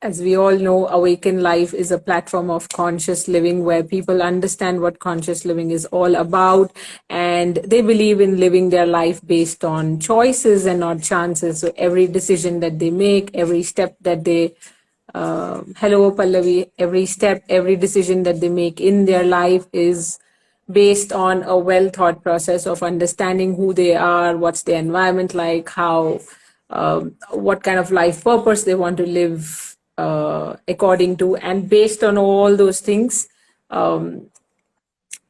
as we all know, Awaken Life is a platform of conscious living where people understand what conscious living is all about, and they believe in living their life based on choices and not chances. So every decision that they make, every step that they hello Pallavi, every step, every decision that they make in their life is based on a well thought process of understanding who they are, what's their environment like, how, what kind of life purpose they want to live according to. And based on all those things,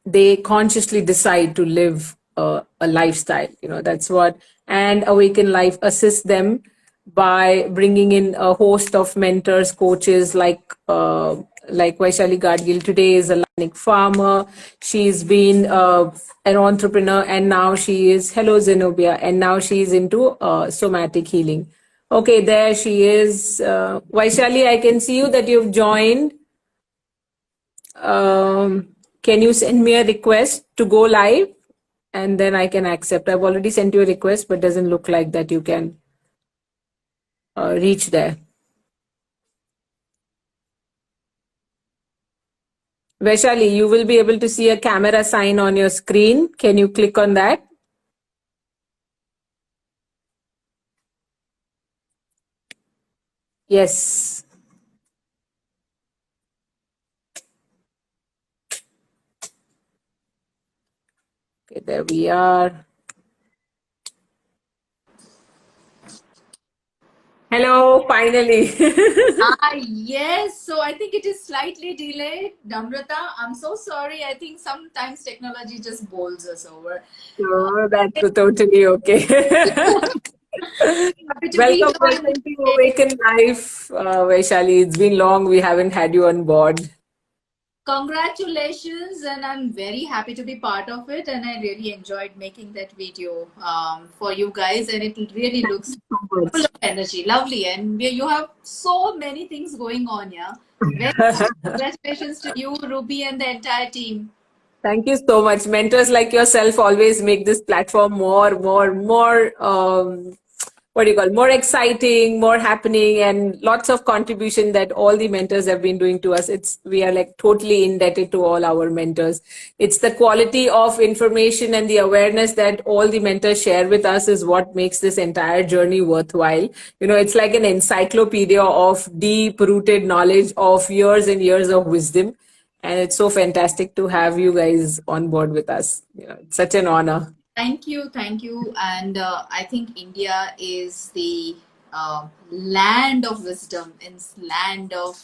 they consciously decide to live a lifestyle. That's what. And Awaken Life assists them by bringing in a host of mentors, coaches like Vaishali Gadgil today is a organic farmer. She's been an entrepreneur, and now she is, hello Zenobia, and now she's into somatic healing. Okay, there she is. Vaishali, I can see you that you've joined. Can you send me a request to go live, and then I can accept? I've already sent you a request, but doesn't look like that you can reach there. Vaishali, you will be able to see a camera sign on your screen. Can you click on that? Yes. Okay, there we are. Hello, finally. Yes, so I think it is slightly delayed. Namrata, I'm so sorry. I think sometimes technology just bowls us over. No, that's totally okay. Happy to be Welcome to Awaken Life, Vaishali. It's been long. We haven't had you on board. Congratulations, and I'm very happy to be part of it. And I really enjoyed making that video for you guys, and it really looks full of energy, lovely. And you have so many things going on, yeah. Very congratulations to you, Ruby, and the entire team. Thank you so much. Mentors like yourself always make this platform more, what do you call, more exciting, more happening, and lots of contribution that all the mentors have been doing to us. We are like totally indebted to all our mentors. It's the quality of information and the awareness that all the mentors share with us is what makes this entire journey worthwhile. It's like an encyclopedia of deep rooted knowledge of years and years of wisdom. And it's so fantastic to have you guys on board with us. It's such an honor. Thank you, thank you. And I think India is the land of wisdom, and land of,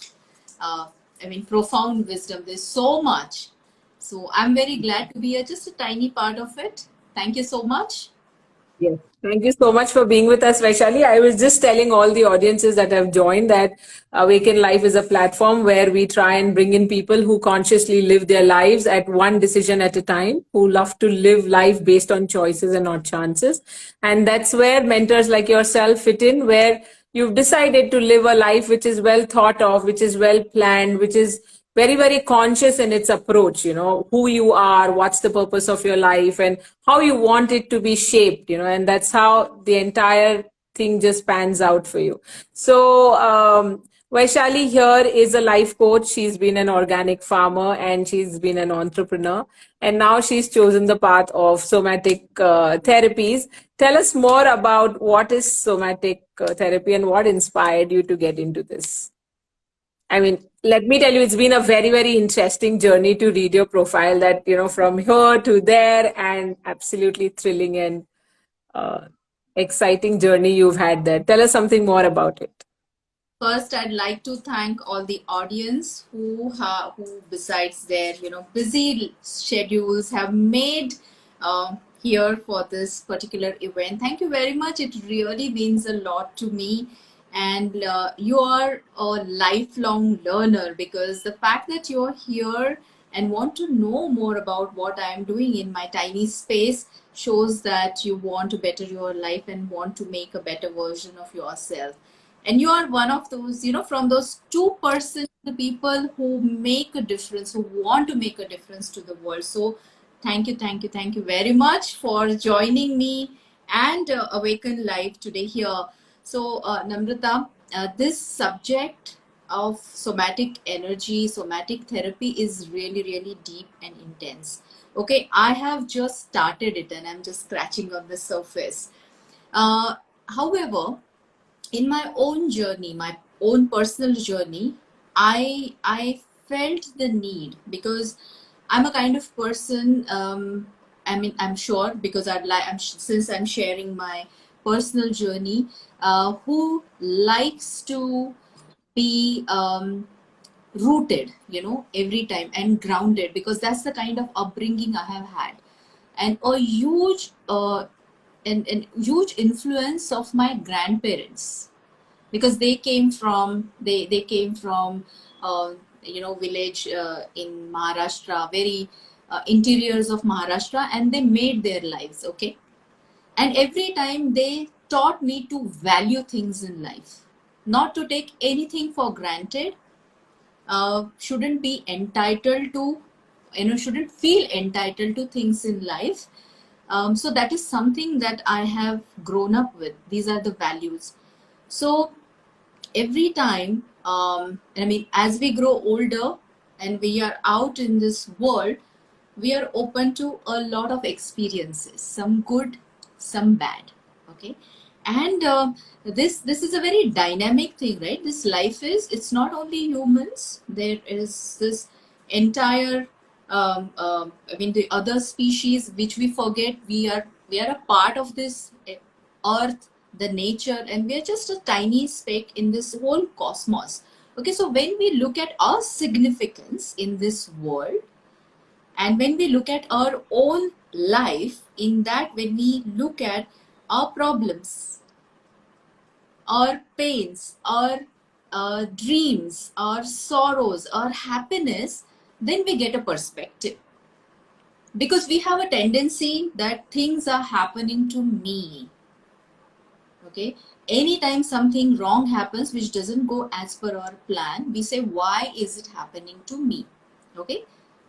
profound wisdom. There's so much. So I'm very glad to be just a tiny part of it. Thank you so much. Yes. Thank you so much for being with us, Vaishali. I was just telling all the audiences that have joined that Awaken Life is a platform where we try and bring in people who consciously live their lives at one decision at a time, who love to live life based on choices and not chances. And that's where mentors like yourself fit in, where you've decided to live a life which is well thought of, which is well planned, which is very, very conscious in its approach, who you are, what's the purpose of your life, and how you want it to be shaped, and that's how the entire thing just pans out for you. So, Vaishali here is a life coach. She's been an organic farmer and she's been an entrepreneur. And now she's chosen the path of somatic therapies. Tell us more about what is somatic therapy and what inspired you to get into this. I mean, let me tell you, it's been a very, very interesting journey to read your profile that, from here to there, and absolutely thrilling and exciting journey you've had there. Tell us something more about it. First, I'd like to thank all the audience who besides their busy schedules, have made here for this particular event. Thank you very much. It really means a lot to me, and you are a lifelong learner, because the fact that you're here and want to know more about what I am doing in my tiny space shows that you want to better your life and want to make a better version of yourself. And you are one of those, from those 2%, the people who make a difference, who want to make a difference to the world. So thank you, thank you, thank you very much for joining me and Awaken Life today here. So Namrata, this subject of somatic energy, somatic therapy is really, really deep and intense. Okay, I have just started it and I'm just scratching on the surface. However, in my own journey, my own personal journey, I felt the need, because I'm a kind of person. I mean, I'm sure, because since I'm sharing my personal journey, who likes to be rooted, every time, and grounded, because that's the kind of upbringing I have had, and a huge and huge influence of my grandparents, because they came from village in Maharashtra, very interiors of Maharashtra, and they made their lives. Okay, and every time they taught me to value things in life, not to take anything for granted, shouldn't be entitled to, shouldn't feel entitled to things in life. So that is something that I have grown up with. These are the values. So every time, I mean, as we grow older and we are out in this world, we are open to a lot of experiences, some good, some bad. Okay, and this is a very dynamic thing, right? This life is, it's not only humans. There is this entire I mean, the other species which we forget. We are a part of this earth, the nature, and we are just a tiny speck in this whole cosmos. Okay, so when we look at our significance in this world, and when we look at our own life, in that, when we look at our problems, our pains, our dreams, our sorrows, our happiness, then we get a perspective. Because we have a tendency that things are happening to me. Okay, anytime something wrong happens which doesn't go as per our plan, we say, why is it happening to me? Okay,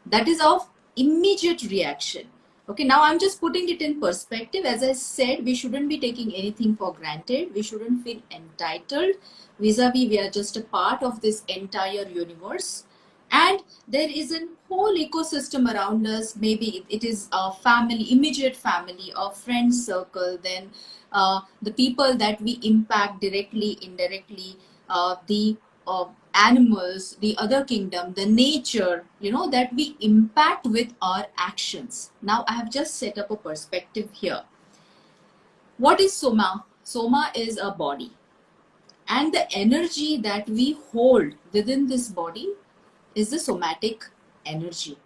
that is our immediate reaction. Okay, now I'm just putting it in perspective. As I said, we shouldn't be taking anything for granted. We shouldn't feel entitled vis-a-vis. We are just a part of this entire universe, and there is a whole ecosystem around us. Maybe it is our family, immediate family, our friend circle, then the people that we impact directly, indirectly, the animals, the other kingdom, the nature, that we impact with our actions. Now I have just set up a perspective here. What is Soma? Soma is a body, and the energy that we hold within this body is the somatic energy.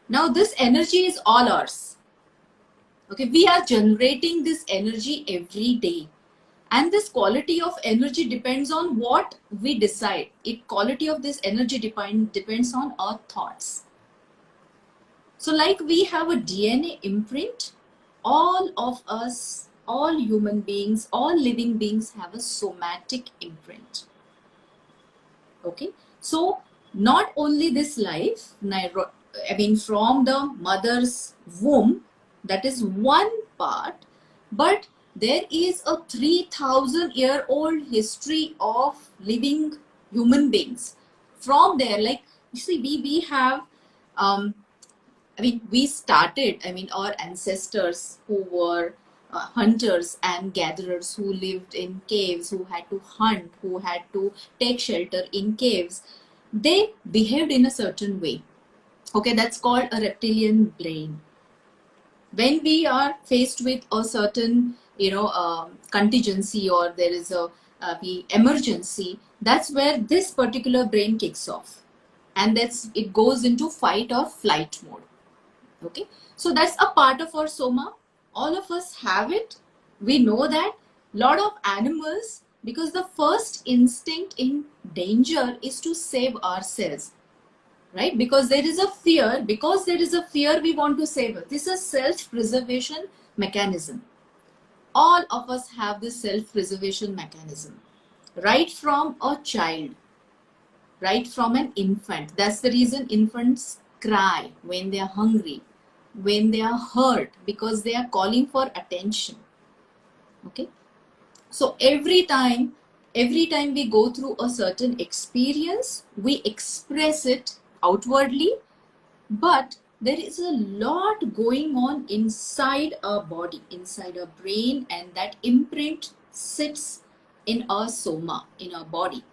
Now this energy is all ours. Okay, we are generating this energy every day, and this quality of energy depends on what we decide. It quality of this energy depends on our thoughts. So like we have a DNA imprint, all of us, all human beings, all living beings have a somatic imprint. Okay, so not only this life, I mean, from the mother's womb, that is one part, but there is a 3,000-year-old history of living human beings. From there, like, you see, we have I mean, we started, I mean, our ancestors who were hunters and gatherers, who lived in caves, who had to hunt, who had to take shelter in caves, they behaved in a certain way. Okay, that's called a reptilian brain. When we are faced with a certain, contingency, or there is a the emergency, that's where this particular brain kicks off, and it goes into fight or flight mode. Okay, so that's a part of our Soma. All of us have it. We know that. Lot of animals, because the first instinct in danger is to save ourselves, right? Because there is a fear. Because there is a fear, we want to save it. This is a self-preservation mechanism. All of us have this self-preservation mechanism, right from a child, right from an infant. That's the reason infants cry when they are hungry, when they are hurt, because they are calling for attention. Okay, so every time Every time we go through a certain experience, we express it outwardly, but there is a lot going on inside our body, inside our brain, and that imprint sits in our soma, in our body.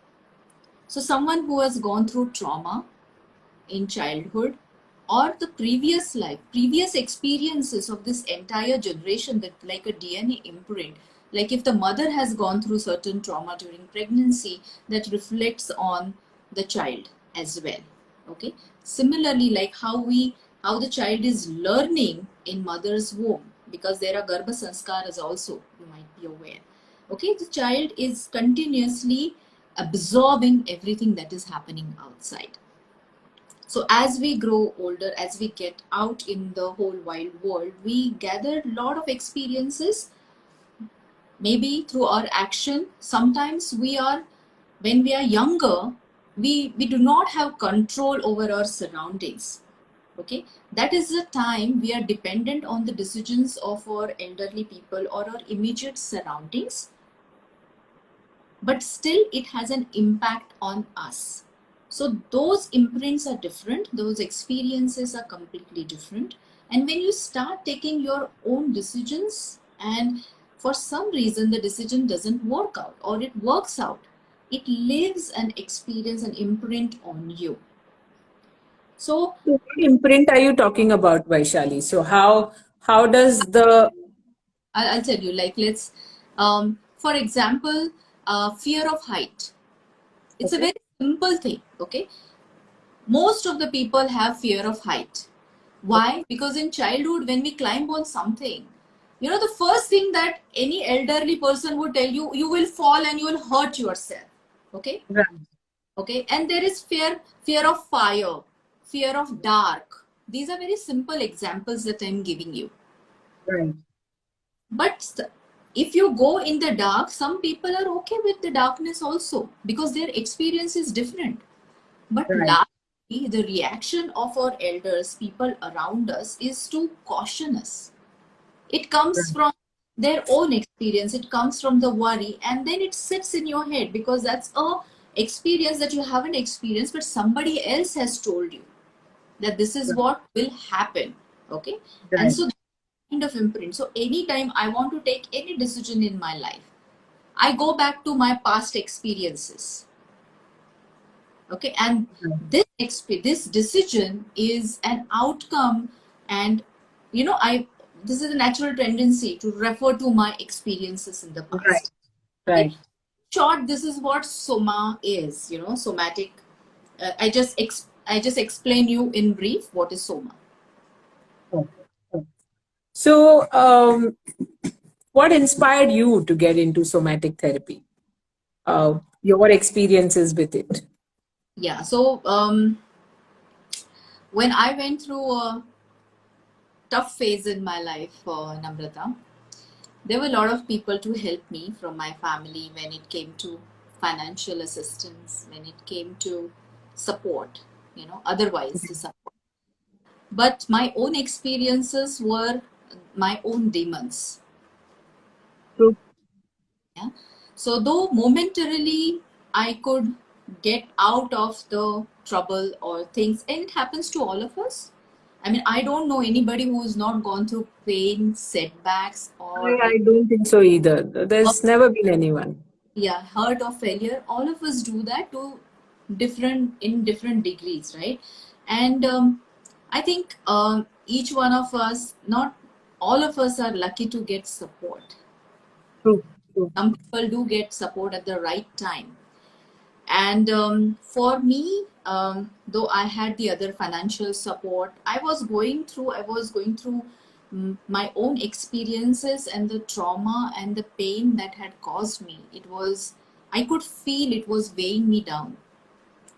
So, someone who has gone through trauma in childhood or the previous life, previous experiences of this entire generation, that like a DNA imprint, like if the mother has gone through certain trauma during pregnancy, that reflects on the child as well. Okay. Similarly, like how the child is learning in mother's womb, because there are garbha sanskaras also, you might be aware. Okay, the child is continuously absorbing everything that is happening outside. So as we grow older, as we get out in the whole wide world, we gather a lot of experiences, maybe through our action. Sometimes when we are younger, we do not have control over our surroundings. Okay, that is the time we are dependent on the decisions of our elderly people or our immediate surroundings, but still it has an impact on us. So those imprints are different, those experiences are completely different. And when you start taking your own decisions, and for some reason the decision doesn't work out or it works out, it leaves an experience, an imprint on you. So So what imprint are you talking about, Vaishali? So how does the I'll tell you, like, let's, for example, fear of height. It's a okay, very simple thing, okay? Most of the people have fear of height. okay, Why? Because in childhood, when we climb on something, you know, the first thing that any elderly person would tell you, you will fall and you will hurt yourself. Okay? right, Okay. And there is fear of fire, fear of dark. These are very simple examples that I'm giving you. right, But if you go in the dark, some people are okay with the darkness also because their experience is different. But right, largely, the reaction of our elders, people around us, is to caution us. It comes right, from their own experience, it comes from the worry, and then it sits in your head because that's a experience that you haven't experienced, but somebody else has told you that this is what will happen. Okay, and right, so kind of imprint. So anytime I want to take any decision in my life, I go back to my past experiences. Okay, and right, this decision is an outcome, and I this is a natural tendency to refer to my experiences in the right, past. Okay, right. short, this is what soma is, somatic. I just explain you in brief what is soma. Okay. Okay. So, what inspired you to get into somatic therapy? Your experiences with it. Yeah, so when I went through a tough phase in my life, Namrata, there were a lot of people to help me from my family when it came to financial assistance, when it came to support, otherwise the support. But my own experiences were my own demons. True. Yeah. So though momentarily I could get out of the trouble or things, and it happens to all of us. I mean, I don't know anybody who has not gone through pain, setbacks, or I don't think so either. There's never been anyone. yeah, hurt or failure. All of us do that to different degrees, right? And I think each one of us, not all of us, are lucky to get support. True. True. Some people do get support at the right time. And for me, though I had the other financial support, I was going through my own experiences, and the trauma and the pain that had caused me. I could feel it was weighing me down.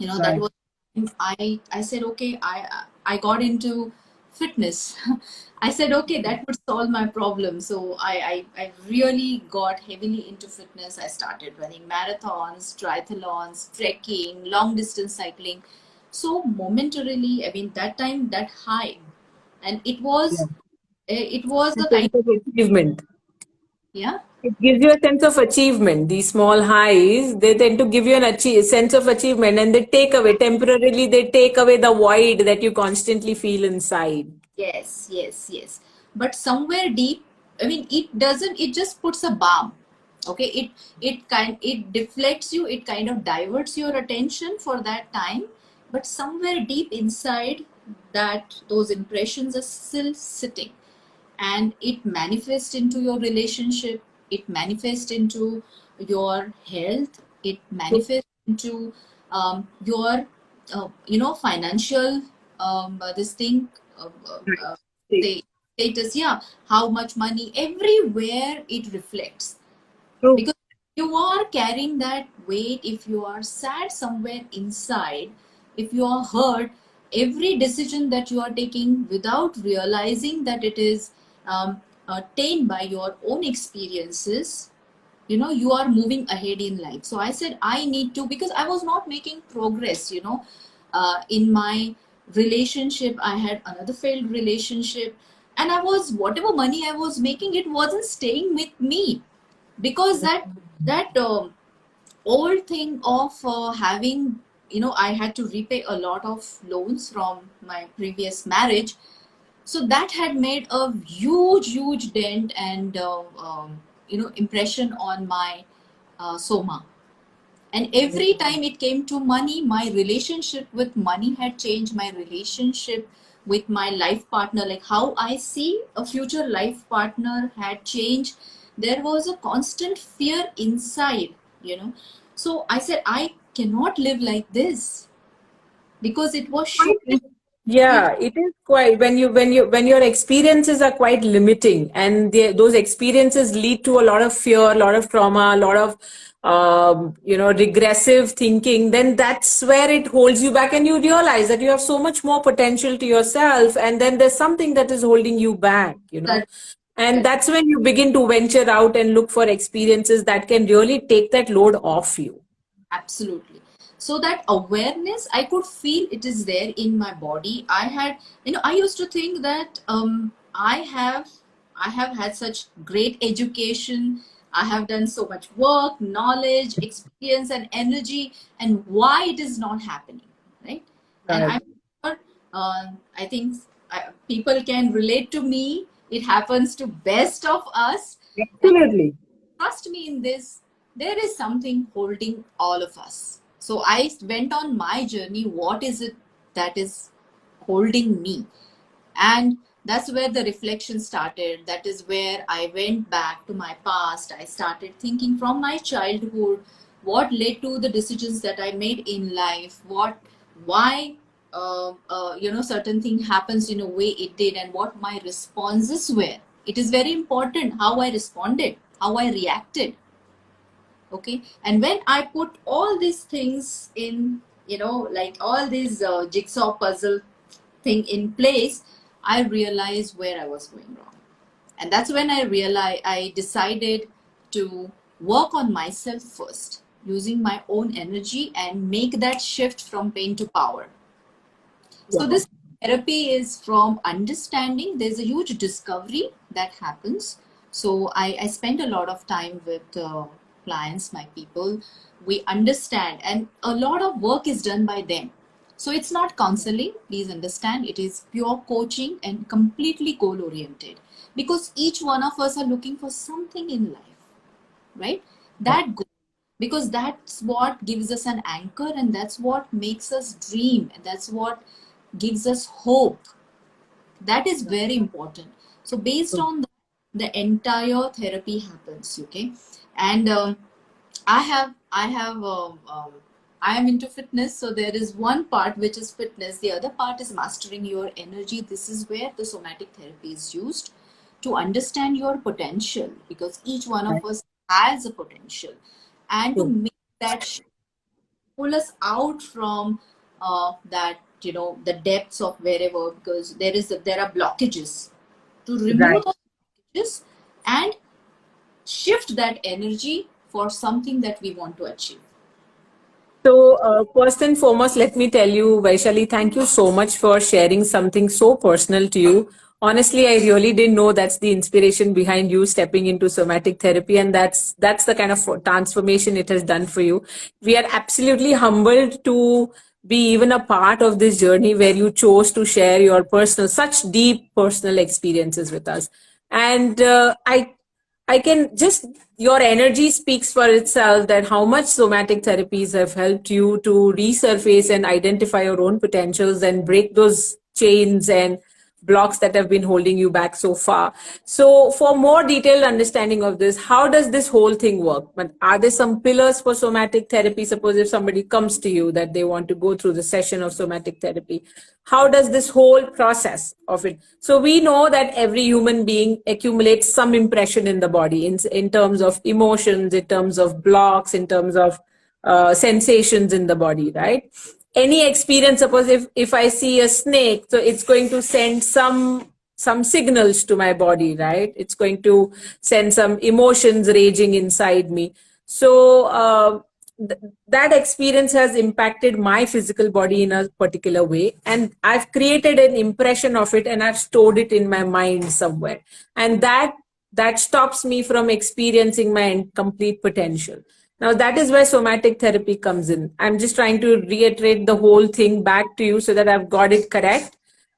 That Right. was, I said, okay, I got into fitness. I said, okay, that would solve my problem. So I really got heavily into fitness. I started running marathons, triathlons, trekking, long distance cycling. So momentarily, I mean, that time, that high, and Yeah. it was The a kind sense of achievement. yeah. It gives you a sense of achievement. These small highs, they tend to give you sense of achievement, and they take away temporarily, they take away the void that you constantly feel inside. Yes, yes, yes. But somewhere deep, I mean, it doesn't. It just puts a balm. Okay, it deflects you. It kind of diverts your attention for that time. But somewhere deep inside, that those impressions are still sitting, and it manifests into your relationship. It manifests into your health. It manifests into your financial this thing Right. say status, yeah, how much money, everywhere it reflects. True. Because you are carrying that weight, if you are sad somewhere inside, if you are hurt, every decision that you are taking without realizing that it is tainted by your own experiences, you are moving ahead in life. So I said I need to, because I was not making progress, in my relationship. I had another failed relationship, and I was, whatever money I was making, it wasn't staying with me, because that old thing of having, I had to repay a lot of loans from my previous marriage. So that had made a huge dent and impression on my Soma. And every time it came to money, my relationship with money had changed. My relationship with my life partner, like how I see a future life partner, had changed. There was a constant fear inside, you know. So I said, I cannot live like this, because it was shifted. Yeah, it is quite when your experiences are quite limiting, and those experiences lead to a lot of fear, a lot of trauma, a lot of regressive thinking. Then that's where it holds you back, and you realize that you have so much more potential to yourself, and then there's something that is holding you back. That, And that's when you begin to venture out and look for experiences that can really take that load off you. absolutely. So that awareness, I could feel it is there in my body. I had, I used to think that I have had such great education. I have done so much work, knowledge, experience, and energy, and why it is not happening, right? And Right. I'm sure, I think people can relate to me. It happens to best of us. Absolutely. Trust me in this, there is something holding all of us. So I went on my journey. What is it that is holding me? And that's where the reflection started. That is where I went back to my past. I started thinking from my childhood, what led to the decisions that I made in life, why certain thing happens in a way it did, and what my responses were. It is very important how I responded, how I reacted. Okay, and when I put all these things in, like all these jigsaw puzzle thing in place, I realized where I was going wrong. And that's when I decided to work on myself first, using my own energy, and make that shift from pain to power. So Wow. this therapy is from understanding. There's a huge discovery that happens. So I spend a lot of time with clients, my people. We understand, and a lot of work is done by them. So it's not counseling, please understand. It is pure coaching and completely goal oriented, because each one of us are looking for something in life, right? That goal, because that's what gives us an anchor, and that's what makes us dream, and that's what gives us hope. That is very important. So based on that, the entire therapy happens. Okay, and I am into fitness, so there is one part which is fitness, the other part is mastering your energy. This is where the somatic therapy is used to understand your potential, because each one of us has a potential, and to True. make that pull us out from that, the depths of wherever, because there are blockages, to remove Right. those blockages and shift that energy for something that we want to achieve. So, first and foremost, let me tell you, Vaishali, thank you so much for sharing something so personal to you. Honestly, I really didn't know that's the inspiration behind you stepping into somatic therapy, and that's the kind of transformation it has done for you. We are absolutely humbled to be even a part of this journey where you chose to share your personal, such deep personal experiences with us. And I can just, your energy speaks for itself that how much somatic therapies have helped you to resurface and identify your own potentials and break those chains and blocks that have been holding you back so far. So, for more detailed understanding of this, how does this whole thing work? But are there some pillars for somatic therapy? Suppose if somebody comes to you that they want to go through the session of somatic therapy, how does this whole process of it? So, we know that every human being accumulates some impression in the body in terms of emotions, in terms of blocks, in terms of sensations in the body, right? Any experience, suppose if I see a snake, so it's going to send some signals to my body, right? It's going to send some emotions raging inside me. So that experience has impacted my physical body in a particular way, and I've created an impression of it and I've stored it in my mind somewhere, and that stops me from experiencing my complete potential. Now, that is where somatic therapy comes in. I'm just trying to reiterate the whole thing back to you so that I've got it correct. Correct.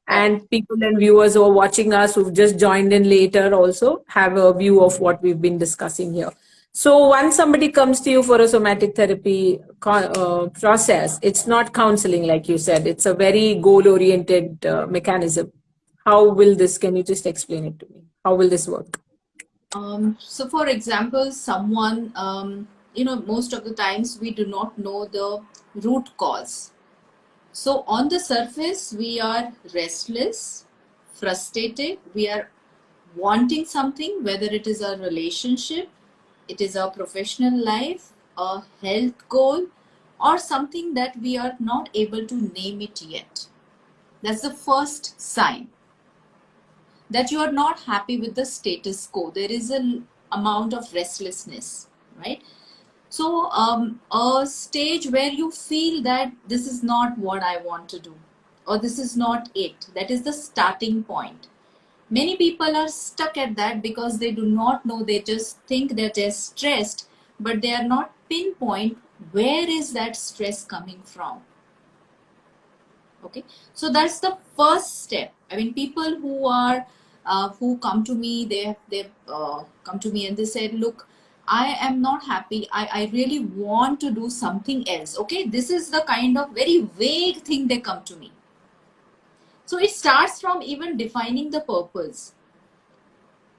And people and viewers who are watching us who've just joined in later also have a view of what we've been discussing here. So, once somebody comes to you for a somatic therapy process, it's not counseling, like you said, it's a very goal oriented mechanism. How will this, can you just explain it to me? How will this work? So, for example, someone, most of the times we do not know the root cause. So, on the surface, we are restless, frustrated, we are wanting something, whether it is a relationship, it is a professional life, a health goal, or something that we are not able to name it yet. That's the first sign that you are not happy with the status quo. There is an amount of restlessness, right? So, a stage where you feel that this is not what I want to do, or this is not it. That is the starting point. Many people are stuck at that because they do not know. They just think that they're stressed, but they are not pinpoint where is that stress coming from. Okay, so that's the first step. I mean, people who come to me, they come to me and they said, look, I am not happy, I really want to do something else. Okay, this is the kind of very vague thing they come to me. So it starts from even defining the purpose.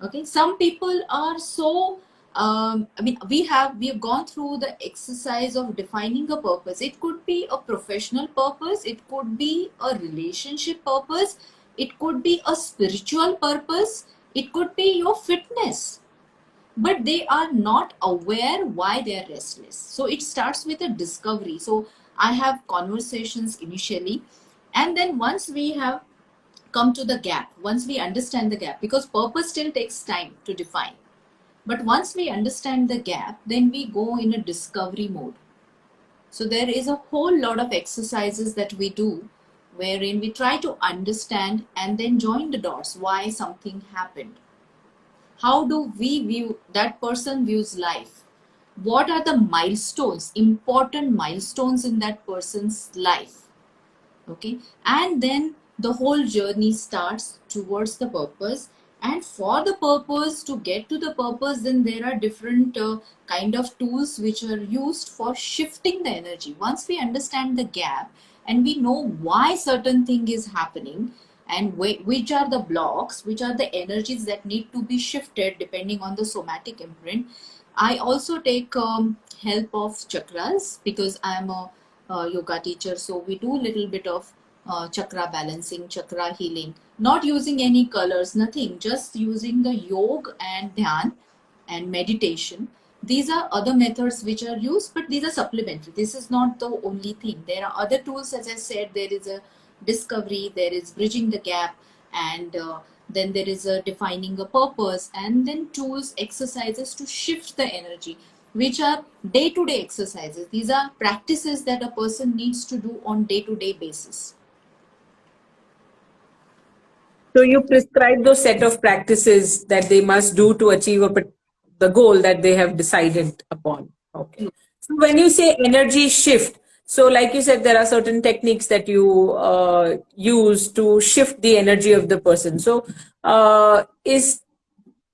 Okay, some people are so I mean, we have gone through the exercise of defining a purpose. It could be a professional purpose, it could be a relationship purpose, it could be a spiritual purpose, it could be your fitness, but they are not aware why they are restless. So it starts with a discovery. So I have conversations initially, and then once we have come to the gap, once we understand the gap, because purpose still takes time to define, but once we understand the gap, then we go in a discovery mode. So there is a whole lot of exercises that we do wherein we try to understand and then join the dots why something happened. How do we view, that person views life? What are the milestones, important milestones in that person's life? Okay, and then the whole journey starts towards the purpose. And for the purpose, to get to the purpose, then there are different kind of tools which are used for shifting the energy. Once we understand the gap and we know why certain thing is happening, and which are the blocks, which are the energies that need to be shifted depending on the somatic imprint. I also take help of chakras because I am a yoga teacher. So we do a little bit of chakra balancing, chakra healing, not using any colors, nothing, just using the yoga and dhyan and meditation. These are other methods which are used, but these are supplementary. This is not the only thing. There are other tools, as I said, there is a discovery, there is bridging the gap, and then there is a defining a purpose, and then tools, exercises to shift the energy, which are day-to-day exercises. These are practices that a person needs to do on day-to-day basis. So you prescribe those set of practices that they must do to achieve the goal that they have decided upon. Okay. So when you say energy shift, so like you said, there are certain techniques that you use to shift the energy of the person. So is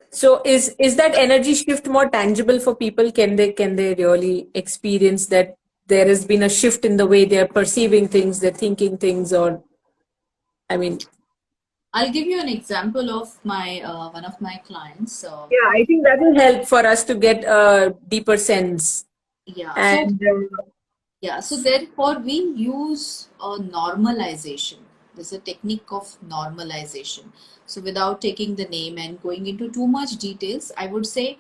that energy shift more tangible for people? Can they really experience that there has been a shift in the way they are perceiving things, they're thinking things, or I mean, I'll give you an example of my one of my clients. yeah, I think that will help for us to get a deeper sense. Yeah, so And yeah, so therefore we use a normalization. There's a technique of normalization. So without taking the name and going into too much details, I would say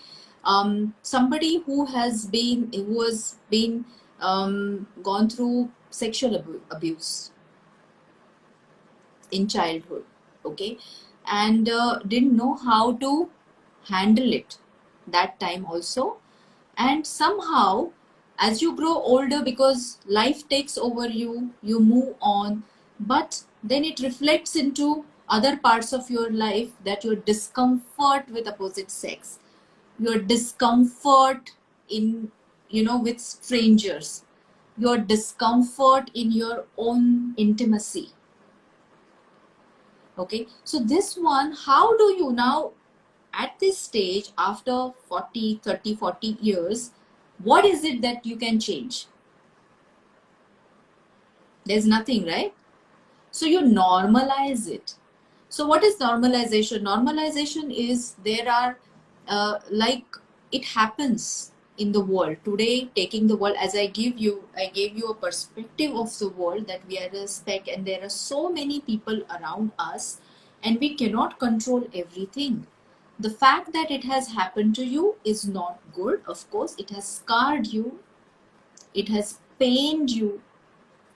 somebody who has been gone through sexual abuse in childhood, okay, and didn't know how to handle it that time also, and somehow as you grow older, because life takes over you, you move on, but then it reflects into other parts of your life, that your discomfort with opposite sex, your discomfort in, with strangers, your discomfort in your own intimacy. Okay, so this one, how do you now, at this stage, after 40, 30, 40 years, what is it that you can change? There's nothing, right? So you normalize it. So what is normalization? Normalization is, there are like, it happens in the world today, taking the world, as I gave you a perspective of the world, that we are a speck and there are so many people around us, and we cannot control everything. The fact that it has happened to you is not good. Of course, it has scarred you, it has pained you,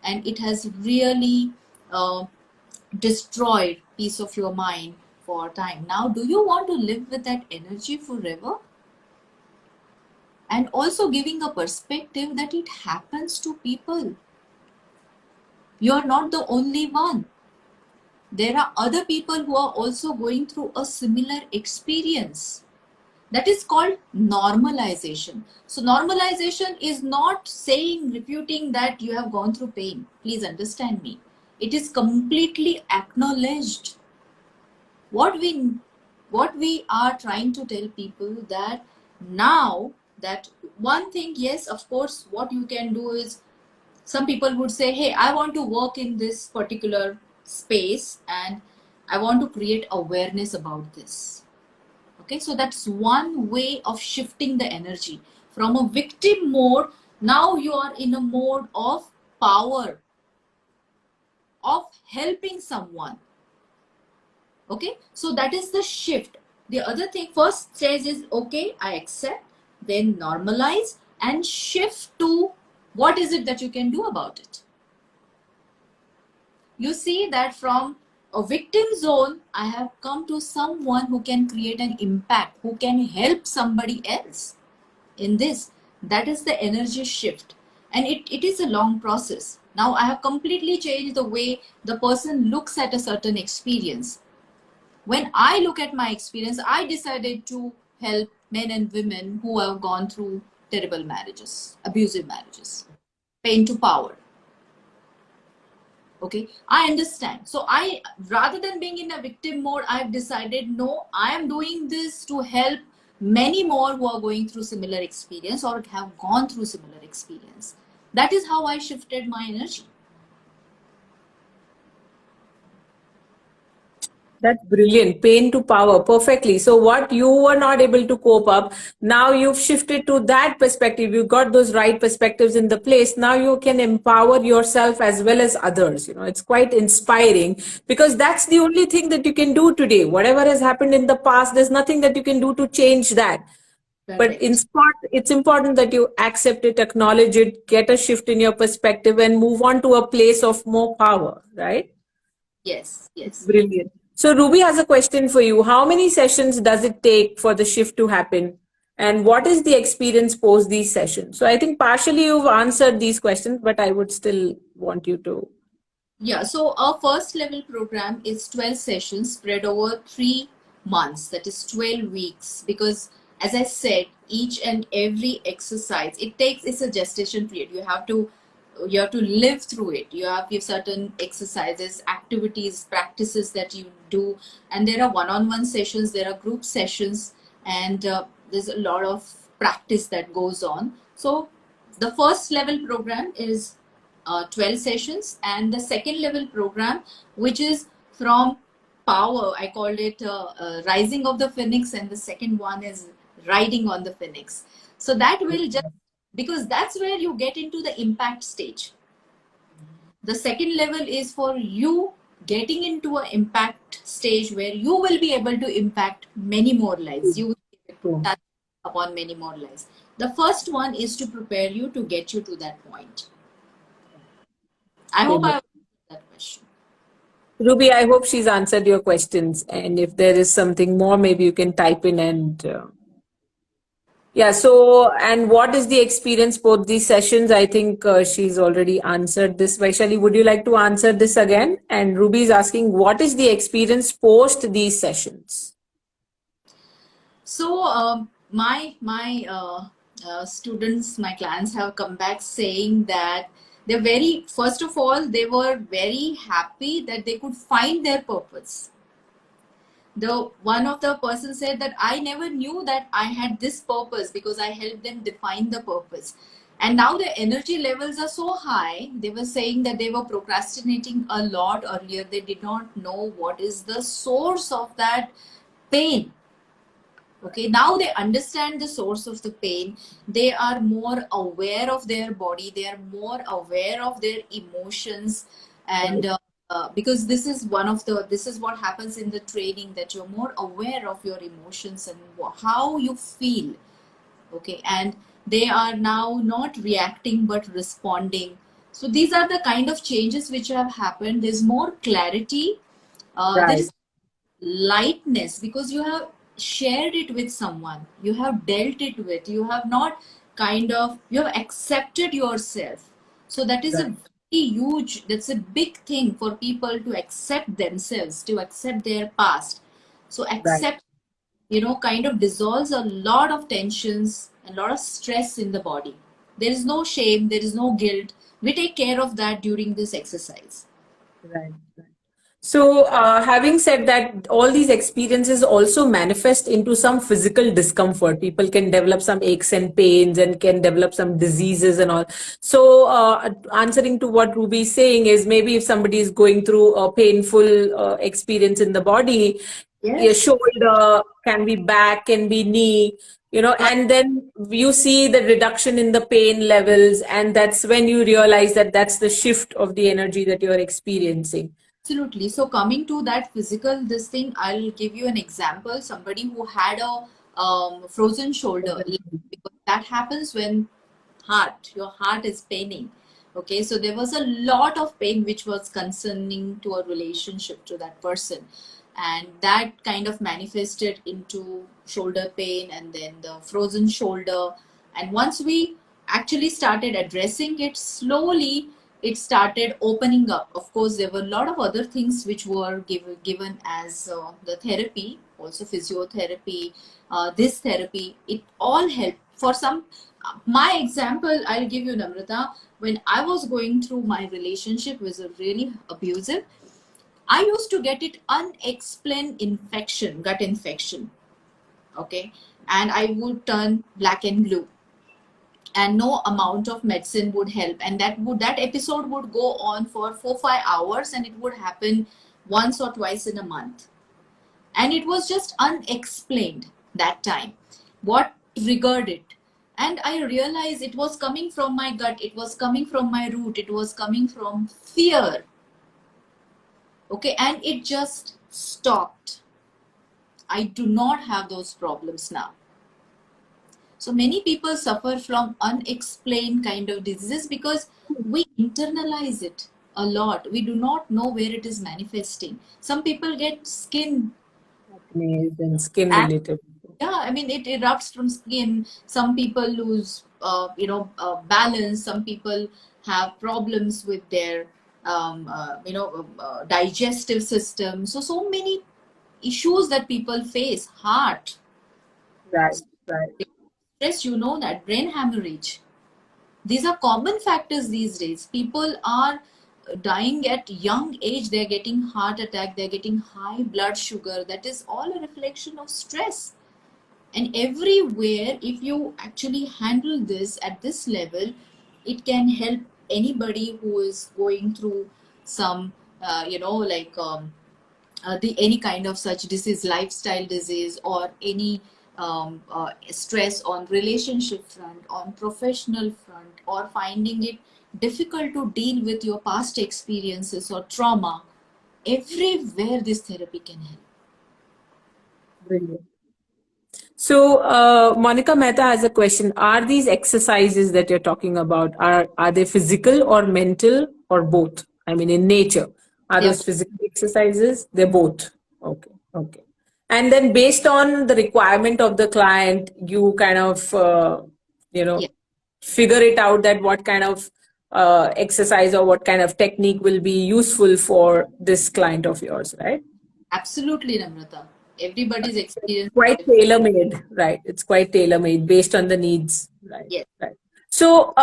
and it has really uh, destroyed peace of your mind for time. Now, do you want to live with that energy forever? And also giving a perspective that it happens to people. You are not the only one. There are other people who are also going through a similar experience. That is called normalization. So normalization is not saying, refuting that you have gone through pain. Please understand me. It is completely acknowledged. What we are trying to tell people, that now, that one thing, yes, of course, what you can do is, some people would say, hey, I want to work in this particular space and I want to create awareness about this. Okay, so that's one way of shifting the energy from a victim mode. Now you are in a mode of power, of helping someone. Okay, so that is the shift. The other thing, first stage is, okay, I accept, then normalize, and shift to what is it that you can do about it. You see that from a victim zone, I have come to someone who can create an impact, who can help somebody else in this. That is the energy shift. And it is a long process. Now I have completely changed the way the person looks at a certain experience. When I look at my experience, I decided to help men and women who have gone through terrible marriages, abusive marriages, pain to power. Okay, I understand. So I, rather than being in a victim mode, I've decided, no, I am doing this to help many more who are going through similar experience or have gone through similar experience. That is how I shifted my energy. that's brilliant. Pain to power, perfectly. So what you were not able to cope up, now you've shifted to that perspective. You got those right perspectives in the place. Now you can empower yourself as well as others. It's quite inspiring, because that's the only thing that you can do today. Whatever has happened in the past, there's nothing that you can do to change that. But Correct. it's important that you accept it, acknowledge it, get a shift in your perspective, and move on to a place of more power, right? Yes, yes. Brilliant. So Ruby has a question for you. How many sessions does it take for the shift to happen? And what is the experience post these sessions? So I think partially you've answered these questions, but I would still want you to. Yeah, so our first level program is 12 sessions spread over 3 months, that is 12 weeks. Because as I said, each and every exercise, it's a gestation period. You have to live through it. You have your certain exercises, activities, practices that you do, and there are one-on-one sessions, there are group sessions, and there's a lot of practice that goes on. So the first level program is 12 sessions, and the second level program, which is from power, I called it rising of the phoenix, and the second one is riding on the phoenix. So that will just, because that's where you get into the impact stage. The second level is for you getting into an impact stage where you will be able to impact many more lives. You will be able to True. touch upon many more lives. The first one is to prepare you to get you to that point. I hope I Brilliant. answered that question. Ruby, I hope she's answered your questions. And if there is something more, maybe you can type in and yeah. So, and what is the experience both these sessions? I think she's already answered this. Vaishali, would you like to answer this again? And Ruby is asking, what is the experience post these sessions? So my students, my clients have come back saying that they're very, first of all, they were very happy that they could find their purpose. The one of the person said that I never knew that I had this purpose because I helped them define the purpose. And now the energy levels are so high. They were saying that they were procrastinating a lot earlier. They did not know what is the source of that pain. Okay, now they understand the source of the pain. They are more aware of their body, they are more aware of their emotions. And Right, because this is what happens in the training, that you're more aware of your emotions and how you feel. Okay, and they are now not reacting but responding. So these are the kind of changes which have happened. There's more clarity. There right, is lightness because you have shared it with someone, you have dealt it with, you have not kind of, you have accepted yourself. So that is a right, very huge, that's a big thing for people to accept themselves, to accept their past. So right. accept, kind of dissolves a lot of tensions and a lot of stress in the body. There is no shame, there is no guilt. We take care of that during this exercise. Right. Right. So, having said that, all these experiences also manifest into some physical discomfort. People can develop some aches and pains and can develop some diseases and all. So, answering to what Ruby is saying is maybe if somebody is going through a painful experience in the body, your Yes. shoulder can be back, can be knee, and then you see the reduction in the pain levels, and that's when you realize that that's the shift of the energy that you're experiencing. Absolutely. So coming to that physical, this thing, I'll give you an example. Somebody who had a frozen shoulder, because that happens when your heart is paining. Okay, so there was a lot of pain which was concerning to a relationship to that person, and that kind of manifested into shoulder pain and then the frozen shoulder. And once we actually started addressing it slowly, it started opening up. Of course, there were a lot of other things which were given as the therapy, also physiotherapy, this therapy. It all helped. For some, my example, I'll give you, Namrata. When I was going through, my relationship was a really abusive. I used to get it unexplained infection, gut infection. Okay, and I would turn black and blue, and no amount of medicine would help, and that episode would go on for 4 5 hours, and it would happen once or twice in a month, and it was just unexplained that time what triggered it. And I realized it was coming from my gut, it was coming from my root, it was coming from fear. Okay, and it just stopped. I do not have those problems now. So many people suffer from unexplained kind of diseases because we internalize it a lot. We do not know where it is manifesting. Some people get skin, Acne and skin and related. yeah, I mean it erupts from skin. Some people lose, balance. Some people have problems with their digestive system. So many issues that people face, heart, Right, right. stress, that brain hemorrhage. These are common factors these days. People are dying at young age. They're getting heart attack. They're getting high blood sugar. That is all a reflection of stress. And everywhere, if you actually handle this at this level, it can help anybody who is going through some, any kind of such disease, lifestyle disease, or any stress on relationship front, on professional front, or finding it difficult to deal with your past experiences or trauma. Everywhere this therapy can help. Brilliant. So, Monica Mehta has a question. Are these exercises that you're talking about, are they physical or mental or both? I mean, in nature, are They're those physical exercises? They're both. Okay, okay. And then based on the requirement of the client, you kind of, you Yeah, know, figure it out that what kind of exercise or what kind of technique will be useful for this client of yours, right? absolutely, Namrata. Everybody's experience is Quite different. tailor made, right? It's quite tailor made based on the needs, right? Yes. Right. So,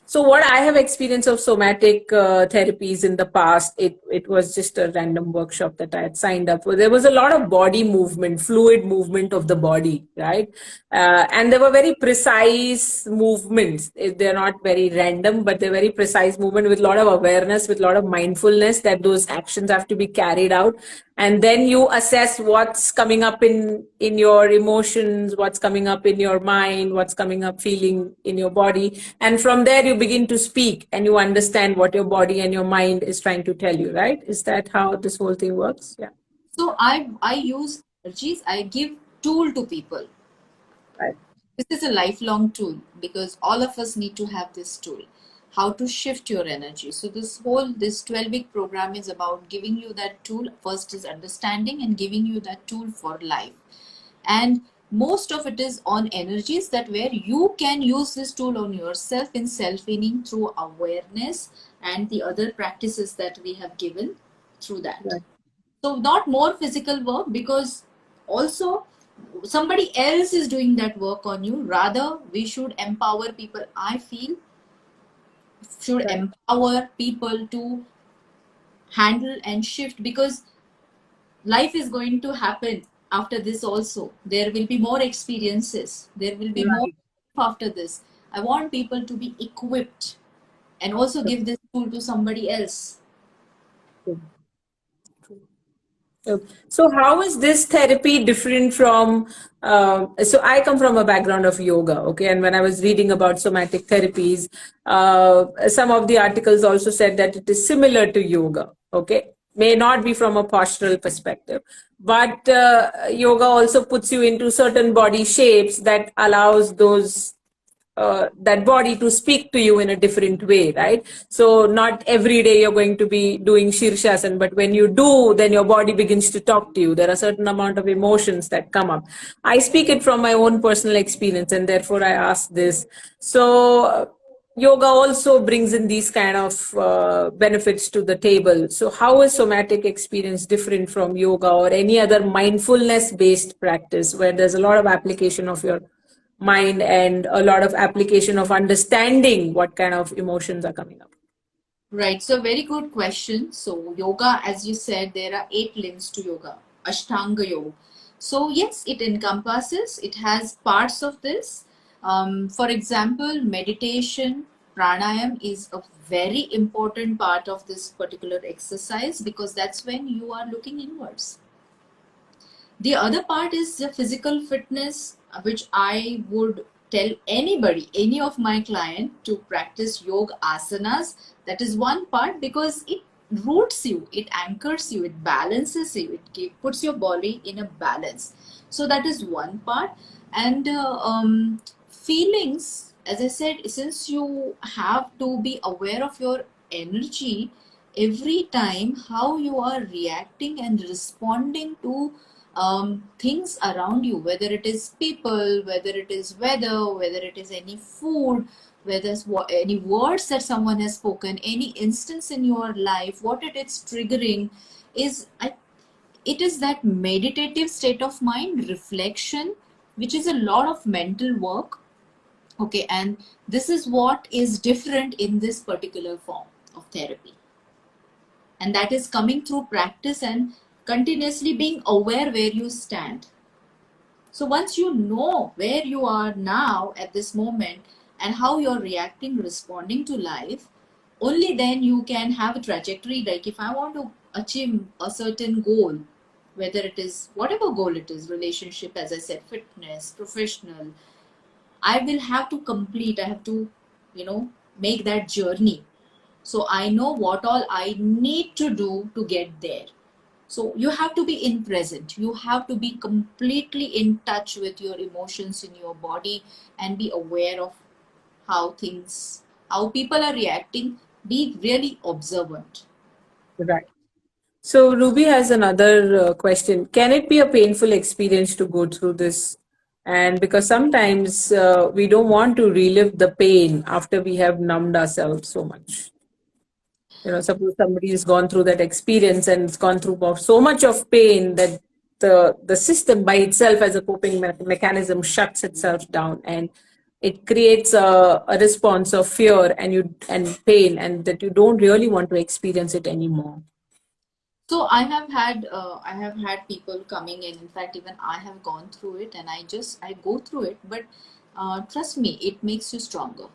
so what I have experienced of somatic therapies in the past, it was just a random workshop that I had signed up for. There was a lot of body movement, fluid movement of the body, right? And there were very precise movements. They're not very random, but they're very precise movement with a lot of awareness, with a lot of mindfulness that those actions have to be carried out. And then you assess what's coming up in your emotions, what's coming up in your mind, what's coming up feeling in your body, and from there you begin to speak and you understand what your body and your mind is trying to tell you, right? Is that how this whole thing works? Yeah. So I use energies. I give tool to people. Right. This is a lifelong tool because all of us need to have this tool. How to shift your energy. So this 12-week program is about giving you that tool. First is understanding and giving you that tool for life. And most of it is on energies, that where you can use this tool on yourself in self-healing through awareness and the other practices that we have given through that. Right. So not more physical work, because also somebody else is doing that work on you. Rather, we should empower people. I feel should Right. empower people to handle and shift, because life is going to happen after this also. There will be more experiences. There will be more Right. after this. I want people to be equipped and also give this tool to somebody else. True. True. So, how is this therapy different from? So, I come from a background of yoga, okay, and when I was reading about somatic therapies, some of the articles also said that it is similar to yoga, okay, may not be from a postural perspective, but yoga also puts you into certain body shapes that allows those that body to speak to you in a different way, right? So not every day you're going to be doing Shirshasana, but when you do, then your body begins to talk to you. There are a certain amount of emotions that come up. I speak it from my own personal experience, and therefore I ask this. So yoga also brings in these kind of benefits to the table. So how is somatic experience different from yoga or any other mindfulness based practice where there's a lot of application of your mind and a lot of application of understanding what kind of emotions are coming up? Right. So very good question. So yoga, as you said, there are 8 limbs to yoga, Ashtanga yoga. So yes, it encompasses, it has parts of this. For example, meditation, pranayam is a very important part of this particular exercise, because that's when you are looking inwards. The other part is the physical fitness, which I would tell anybody, any of my client, to practice yoga asanas. That is one part, because it roots you, it anchors you, it balances you, puts your body in a balance. So that is one part. And feelings, as I said, since you have to be aware of your energy every time, how you are reacting and responding to things around you, whether it is people, whether it is weather, whether it is any food, whether it's any words that someone has spoken, any instance in your life, what it is triggering is it is that meditative state of mind, reflection, which is a lot of mental work. Okay, and this is what is different in this particular form of therapy, and that is coming through practice and continuously being aware where you stand. So once you know where you are now at this moment and how you're reacting, responding to life, only then you can have a trajectory. Like if I want to achieve a certain goal, whether it is whatever goal it is, relationship, as I said, fitness, professional, I will have to complete, I have to, make that journey. So I know what all I need to do to get there. So you have to be in present. You have to be completely in touch with your emotions in your body and be aware of how things, how people are reacting. Be really observant. Right. So Ruby has another question. Can it be a painful experience to go through this? And because sometimes we don't want to relive the pain after we have numbed ourselves so much. Suppose somebody has gone through that experience and it's gone through so much of pain that the system by itself as a coping mechanism shuts itself down, and it creates a response of fear and pain, and that you don't really want to experience it anymore. So I have had people coming in. In fact, even I have gone through it, and I go through it. But trust me, it makes you stronger.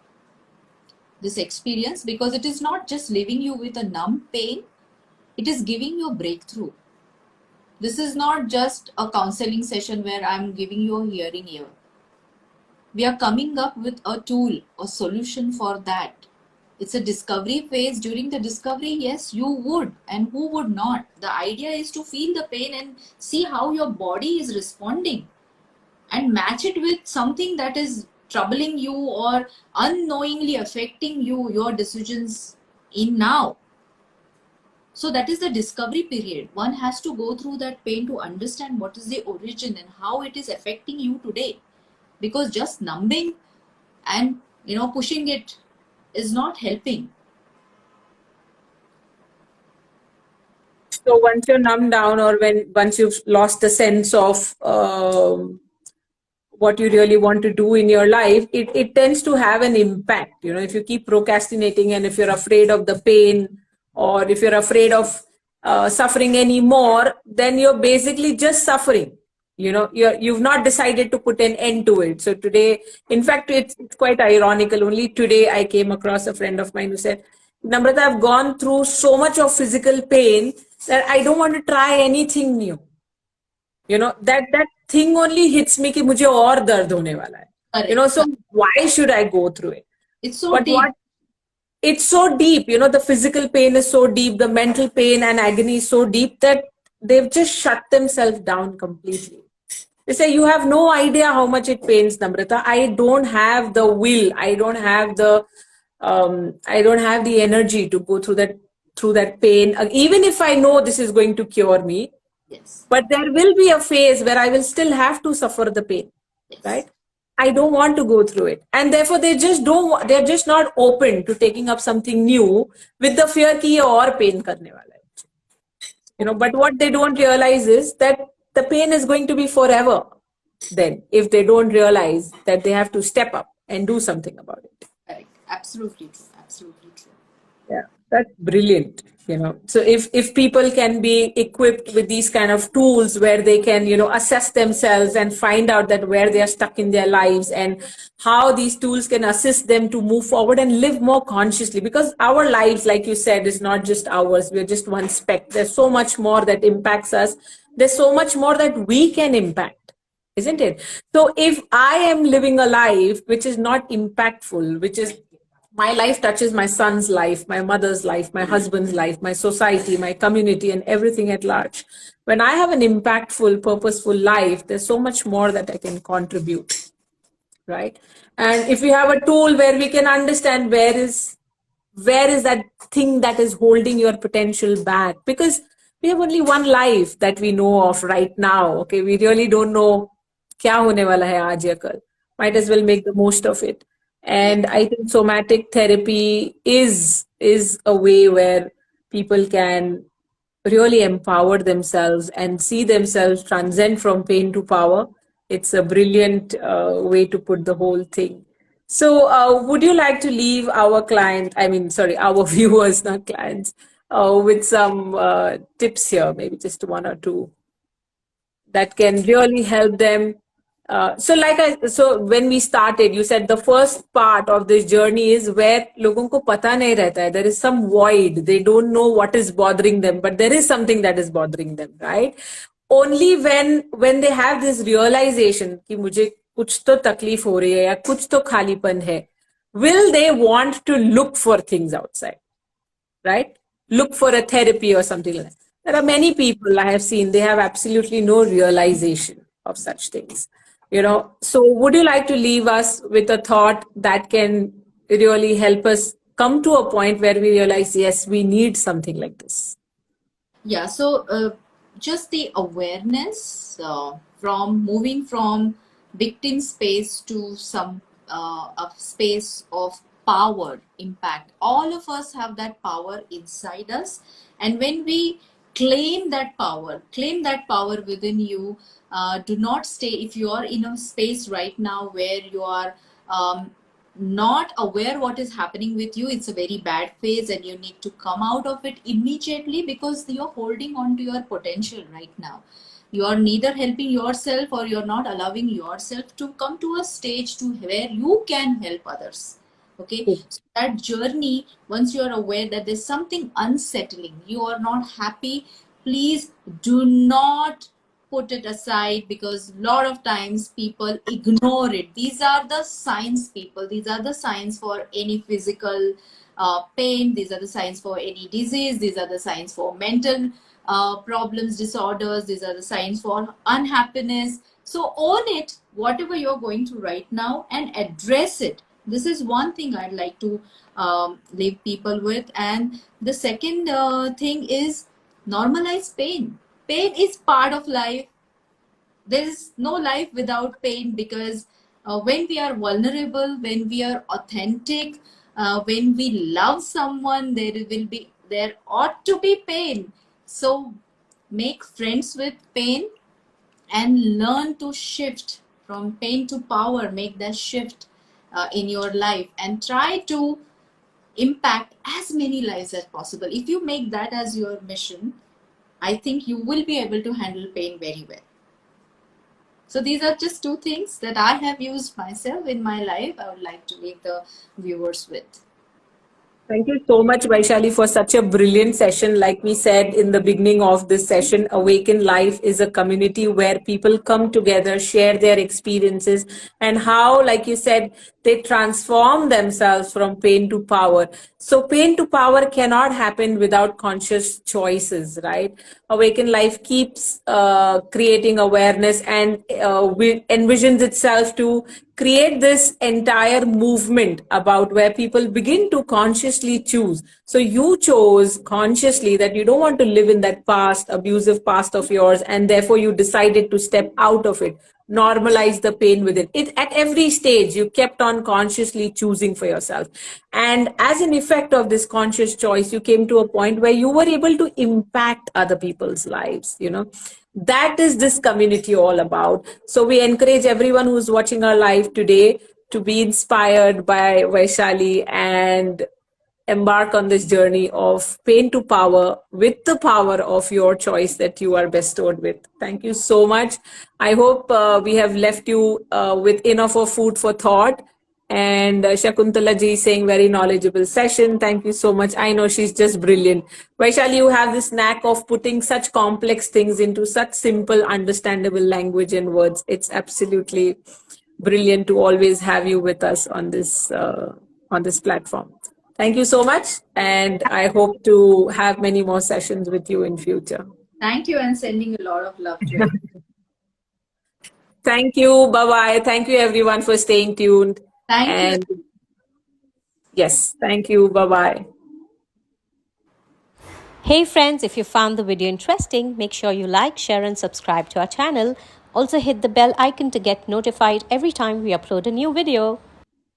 This experience, because it is not just leaving you with a numb pain, it is giving you a breakthrough. This is not just a counseling session where I'm giving you a hearing ear. We are coming up with a tool, a solution for that. It's a discovery phase. During the discovery, yes, you would, and who would not? The idea is to feel the pain and see how your body is responding and match it with something that is troubling you or unknowingly affecting you, your decisions in now. So that is the discovery period. One has to go through that pain to understand what is the origin and how it is affecting you today. Because just numbing and pushing it is not helping. So once you're numbed down, or once you've lost the sense of what you really want to do in your life, it tends to have an impact. If you keep procrastinating, and if you're afraid of the pain, or if you're afraid of suffering anymore, then you're basically just suffering. You've not decided to put an end to it. So today, in fact, it's quite ironical. Only today I came across a friend of mine who said, Namrata, I've gone through so much of physical pain that I don't want to try anything new. That thing only hits me कि मुझे और दर्द होने वाला है. Correct. So why should I go through it? It's so But deep. it's so deep. The physical pain is so deep, the mental pain and agony is so deep that they've just shut themselves down completely. They say, you have no idea how much it pains, Namrata. I don't have the will. I don't have the energy to go through that pain. Even if I know this is going to cure me, Yes. but there will be a phase where I will still have to suffer the pain, Yes. right? I don't want to go through it. And therefore they're just not open to taking up something new with the fear ki ye aur pain karne wala hai. But what they don't realize is that the pain is going to be forever then, if they don't realize that they have to step up and do something about it. Correct. Absolutely true. Absolutely true. Yeah, that's brilliant. So if people can be equipped with these kind of tools where they can, assess themselves and find out that where they are stuck in their lives, and how these tools can assist them to move forward and live more consciously, because our lives, like you said, is not just ours. We're just one speck. There's so much more that impacts us. There's so much more that we can impact, isn't it? So if I am living a life which is not impactful, which is, my life touches my son's life, my mother's life, my husband's life, my society, my community, and everything at large. When I have an impactful, purposeful life, there's so much more that I can contribute, right? And if we have a tool where we can understand where is that thing that is holding your potential back, because we have only one life that we know of right now. Okay, we really don't know क्या होने वाला है आज या कल. Might as well make the most of it. Yeah. And I think somatic therapy is a way where people can really empower themselves and see themselves transcend from pain to power. It's a brilliant way to put the whole thing. So, would you like to leave our client, I mean, sorry, our viewers, not clients, with some tips here, maybe just one or two that can really help them. So when we started, you said the first part of this journey is where लोगों को पता नहीं रहता है. There is some void. They don't know what is bothering them, but there is something that is bothering them, right? Only when they have this realization कि मुझे कुछ तो तकलीफ हो रही है या कुछ तो खालीपन है, will they want to look for things outside? Right? Look for a therapy or something like that. There are many people I have seen, they have absolutely no realization of such things. So would you like to leave us with a thought that can really help us come to a point where we realize, yes, we need something like this? Yeah, so just the awareness from moving from victim space to some a space of power impact. All of us have that power inside us, and when we claim that power within you. Do not stay if you are in a space right now where you are not aware what is happening with you. It's a very bad phase and you need to come out of it immediately, because you're holding on to your potential right now. You are neither helping yourself or you're not allowing yourself to come to a stage to where you can help others. Okay, so that journey, once you are aware that there's something unsettling, you are not happy, please do not put it aside, because a lot of times people ignore it. These are the signs, people. These are the signs for any physical pain. These are the signs for any disease. These are the signs for mental problems, disorders. These are the signs for unhappiness. So own it, whatever you're going through right now, and address it. This is one thing I'd like to leave people with. And the second thing is normalize pain. Pain is part of life. There is no life without pain, because when we are vulnerable, when we are authentic, when we love someone, there ought to be pain. So make friends with pain and learn to shift from pain to power. Make that shift in your life and try to impact as many lives as possible. If you make that as your mission, I think you will be able to handle pain very well. So these are just two things that I have used myself in my life. I would like to leave the viewers with. Thank you so much, Vaishali, for such a brilliant session. Like we said in the beginning of this session, Awaken Life is a community where people come together, share their experiences, and how, like you said, they transform themselves from pain to power. So, pain to power cannot happen without conscious choices, right? Awaken Life keeps creating awareness and envisions itself to create this entire movement about where people begin to consciously choose. So you chose consciously that you don't want to live in that past, abusive past of yours, and therefore you decided to step out of it, normalize the pain within it. At every stage, you kept on consciously choosing for yourself. And as an effect of this conscious choice, you came to a point where you were able to impact other people's lives. That is this community all about. So we encourage everyone who's watching our live today to be inspired by Vaishali and embark on this journey of pain to power with the power of your choice that you are bestowed with. Thank you so much. I hope we have left you with enough of food for thought. And Shakuntala ji saying very knowledgeable session. Thank you so much. I know she's just brilliant. Vaishali, you have this knack of putting such complex things into such simple, understandable language and words. It's absolutely brilliant to always have you with us on this platform. Thank you so much, and I hope to have many more sessions with you in future. Thank you, and sending a lot of love to everyone. Thank you. Bye bye. Thank you, everyone, for staying tuned. Thank you. And yes, thank you. Bye bye. Hey friends, if you found the video interesting, make sure you like, share, and subscribe to our channel. Also hit the bell icon to get notified every time we upload a new video.